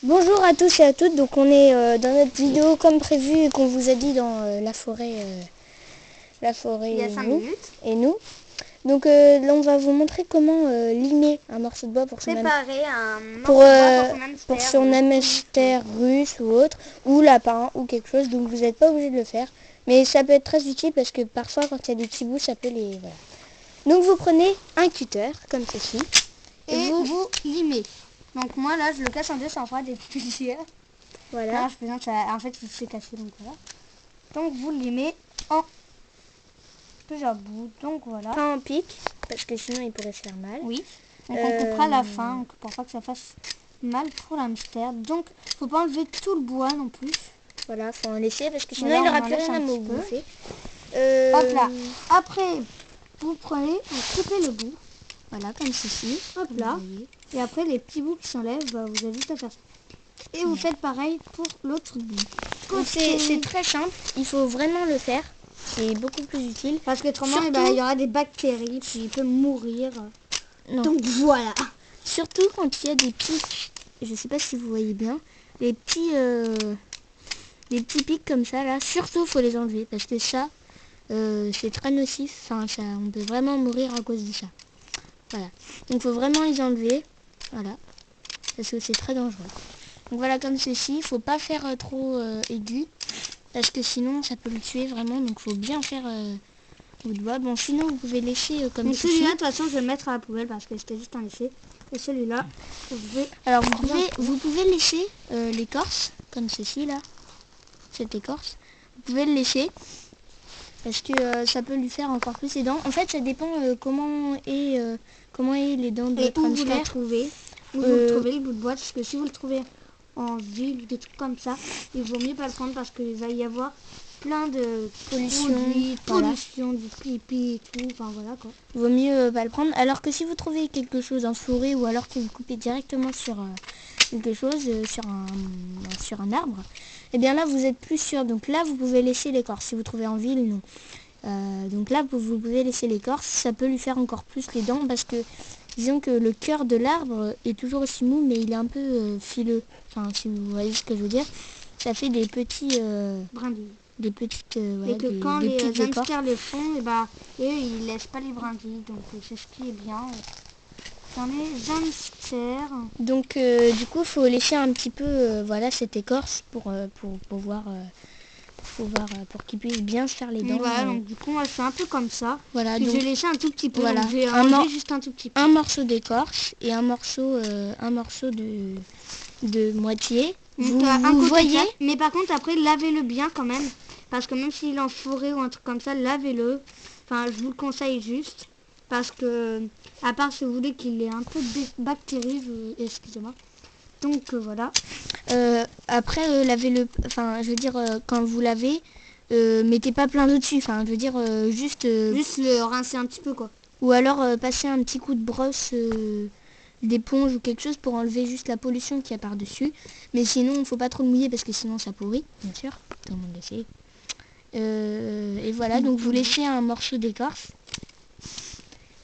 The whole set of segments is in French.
Bonjour à tous et à toutes, donc on est dans notre vidéo comme prévu et qu'on vous a dit dans la forêt Il y a 5 minutes. et nous. Donc là on va vous montrer comment limer un morceau de bois pour son Préparer un morceau de bois pour son hamster russe ou autre, ou lapin ou quelque chose, donc vous n'êtes pas obligé de le faire. Mais ça peut être très utile parce que parfois quand il y a des petits bouts ça peut les... Voilà. Donc vous prenez un cutter comme ceci. Et vous limez. Donc moi là je le casse en deux, ça en fera des plusieurs. Voilà. Là, je présente, en fait il s'est cassé, donc voilà. Donc vous limez en plusieurs bouts, donc voilà. Pas en pic, parce que sinon il pourrait se faire mal. Oui. Donc on coupera la fin pour pas que ça fasse mal pour l'hamster. Donc faut pas enlever tout le bois non plus. Voilà, faut en laisser parce que sinon Voilà, il n'aura on en plus laisse rien à un me petit peu. bouffer. Hop là. Après vous prenez, vous coupez le bout. Voilà, comme ceci. Hop là. Et après les petits bouts qui s'enlèvent, bah, vous avez juste à faire ça. Et vous faites pareil pour l'autre bout. C'est très simple, il faut vraiment le faire. C'est beaucoup plus utile. Parce que autrement, il y aura des bactéries, puis il peut mourir. Non. Donc voilà. Surtout quand il y a des petits, je sais pas si vous voyez bien, les petits pics comme ça là, surtout faut les enlever parce que ça, c'est très nocif. Enfin, ça, on peut vraiment mourir à cause de ça. Voilà. Donc faut vraiment les enlever. Voilà. Parce que c'est très dangereux. Donc voilà, comme ceci, il faut pas faire trop aigu parce que sinon ça peut le tuer vraiment. Donc faut bien faire au doigt. Bon, sinon vous pouvez lécher comme donc ceci. celui-là, de toute façon, je vais le mettre à la poubelle parce que c'était juste un essai. Et celui-là, Alors vous pouvez lécher l'écorce comme ceci là, cette écorce. Vous pouvez le lécher parce que ça peut lui faire encore plus les dents. En fait, ça dépend comment est les dents de votre où vous le hamster. trouvez. Où vous le trouvez, le bout de bois. Parce que si vous le trouvez en ville ou des trucs comme ça, il vaut mieux pas le prendre parce qu'il va y avoir plein de pollution, du pipi et tout. Enfin voilà quoi. Vaut mieux pas le prendre. Alors que si vous trouvez quelque chose en forêt ou alors que vous coupez directement sur quelque chose, sur un arbre, et bien là vous êtes plus sûr. Donc là vous pouvez laisser l'écorce. Si vous trouvez en ville, non. Donc là vous pouvez laisser l'écorce. Ça peut lui faire encore plus les dents parce que disons que le cœur de l'arbre est toujours aussi mou, mais il est un peu fileux. Enfin, si vous voyez ce que je veux dire, ça fait des petits brindilles. Des petites et que quand les hamsters le font, et bah, eux ils laissent pas les brindilles, donc c'est ce qui est bien dans les hamsters. Donc du coup faut lécher un petit peu voilà cette écorce pour pouvoir pour qu'il puisse bien se faire les dents. Voilà, donc du coup moi je fais un peu comme ça. Voilà, puis donc, je vais laisser un tout petit peu. Voilà, donc, je vais juste un tout petit peu. Un morceau d'écorce et un morceau de moitié. Vous voyez. Mais par contre après lavez-le bien quand même. Parce que même s'il est en forêt ou un truc comme ça, lavez-le. Enfin, je vous le conseille juste. Parce que, à part si vous voulez qu'il ait un peu de bactéries, excusez-moi. Donc voilà. Après, lavez-le. Enfin, je veux dire, quand vous lavez, mettez pas plein d'eau dessus. Enfin, je veux dire, juste le rincer un petit peu quoi. Ou alors passer un petit coup de brosse d'éponge ou quelque chose pour enlever juste la pollution qu'il y a par-dessus. Mais sinon, il ne faut pas trop le mouiller parce que sinon ça pourrit, bien sûr. Tout le monde le sait. Et voilà, donc vous laissez un morceau d'écorce.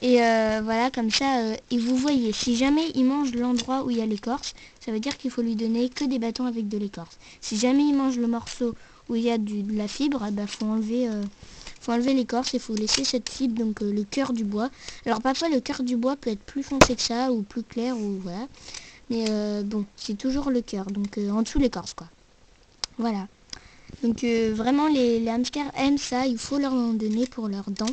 Et voilà, comme ça, et vous voyez, si jamais il mange l'endroit où il y a l'écorce, ça veut dire qu'il faut lui donner que des bâtons avec de l'écorce. Si jamais il mange le morceau où il y a de la fibre, bah, faut enlever l'écorce et faut laisser cette fibre, donc le cœur du bois. Alors parfois le cœur du bois peut être plus foncé que ça, ou plus clair, ou voilà. Mais bon, c'est toujours le cœur, donc en dessous l'écorce quoi. Voilà. Donc vraiment les hamsters aiment ça, il faut leur en donner pour leurs dents.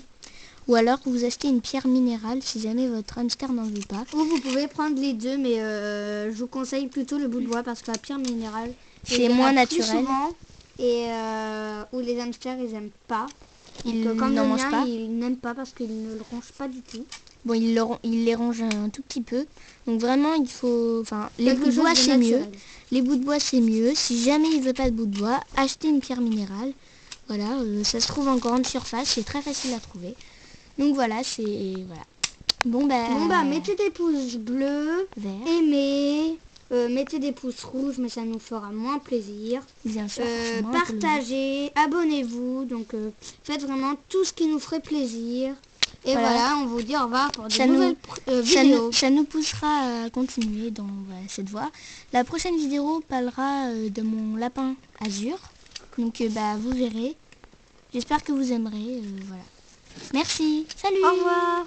Ou alors vous achetez une pierre minérale si jamais votre hamster n'en veut pas. Ou vous pouvez prendre les deux, mais je vous conseille plutôt le bout de bois parce que la pierre minérale c'est moins naturel. Et où les hamsters ils aiment pas. Ils n'en mangent pas. Ils n'aiment pas parce qu'ils ne le rongent pas du tout. Bon, ils les rongent un tout petit peu. Donc vraiment, il faut... Enfin, les bouts de bois, c'est mieux. Les bouts de bois, c'est mieux. Si jamais il veut pas de bout de bois, achetez une pierre minérale. Voilà, ça se trouve en grande surface. C'est très facile à trouver. Donc voilà, c'est... Voilà. Bon, bah, mettez des pouces bleus, aimez, mettez des pouces rouges, mais ça nous fera moins plaisir. Bien sûr. Partagez, abonnez-vous. Donc faites vraiment tout ce qui nous ferait plaisir. Et Voilà. voilà, on vous dit au revoir pour de Ça nous- nouvelles Ça vidéos. ça nous poussera à continuer dans cette voie. La prochaine vidéo parlera de mon lapin azur. Donc vous verrez. J'espère que vous aimerez. Voilà. Merci. Salut. Au revoir.